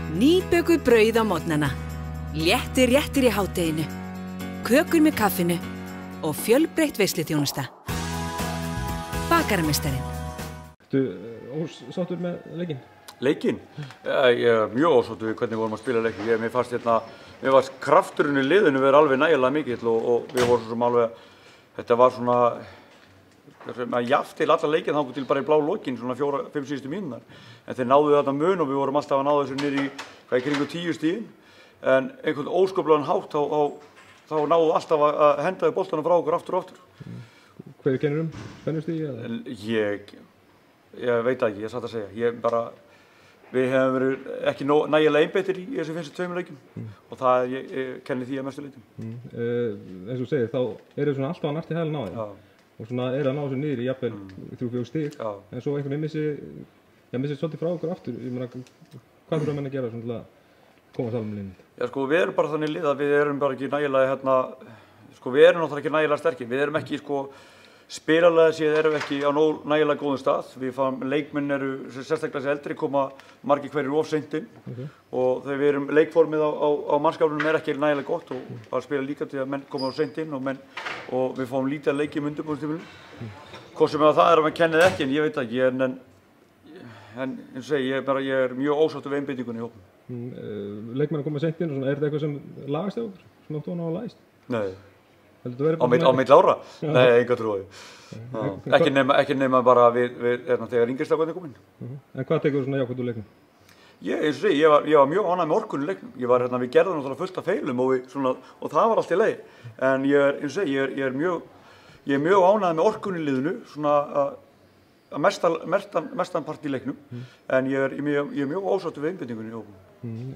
Nýbökuð brauð á morgnana, léttir réttir í hádeginu, kökur með kaffinu og fjölbreytt veisluþjónusta. Bakarameistarinn. Ertu ósáttur með leikinn? Leikinn? Ég er mjög ósáttur við hvernig við vorum að spila leikinn. Mér fannst krafturinn í liðinu vera alveg nægilega mikill og við vorum svo alveg, þetta var svona, jaft til alla leikinn þangað til bara í blá lokin, svona 4-5 síðustu mínútur. En þeir náðu þetta mun og við vorum alltaf að ná þessu niður í kringum 10 stigin. En einhvern óskaplegan hátt þá náðu alltaf að henda við boltanum frá okkur aftur og aftur. Hverju kennir spennustigi? Ég veit ekki, ég satt að segja. Við hefum verið ekki nægilega einbeittir í þessu fyrstu 2 leikjum og það ég kenni því að mestu leitum. Eins og þú segir, þá eru svona alltaf að nært í hælinn á þeim. Og svona að ná þessu niður í jafnvel 3-4 stig. En svo einhvern veginn missir svolítið frá okkur aftur. Ég meina, hvað þurfa menn að gera svona til að koma saman með liðinu? Já, sko, við erum bara þannig lið að við erum bara ekki nægilega, við erum náttúrulega ekki nægilega sterkir. Við erum ekki, spiralega séð erum við ekki á nægilega góðum stað. Við fáum, leikmenn eru sérstaklega þessi eldri, koma margir hverjir of seint inn. Og þegar við erum, leikformið á mannskapnum er ekki nægilega gott og það spila líka til að menn koma of seint inn og við fáum lítið að leikja í undirbúningstímabilinu. Hvort sem það er að menn kennið ekki, en ég veit ekki, en eins og segi, ég er mjög ósáttur við einbeitingunni í hópnum. Leikmenn að koma seint inn og svona, er þetta eitthvað sem lagast hjá okkur? Svona áttu að ná að lagast? Nei. Á milli ára? Nei, enga trúi. Ekki nema bara þegar yngri strákarnir komin. En hvað tekur þú svona jákvætt úr leiknum? Eins og segi, ég var mjög ánægður með orkunni í leiknum. Við gerðum náttúrulega fullt af feilum og það var allt í lagi. En eins og segi, ég er mjög ánægður með orkunni í liðinu, svona að mestan part í leiknum. En ég er mjög ósáttur við einbeitingunni í hópnum.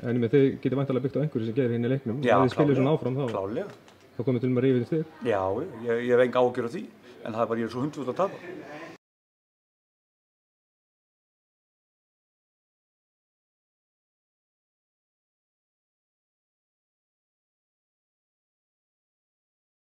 En þið getið væntanlega byggt á einhverju sem gerir hérna í leiknum. Já, þið spilir svona áfram þá. Klárlega. Þá komið til með að rífa þér stig? Já, ég hef enga áhyggjur af því, en það er bara ég er svo 100% að tapa.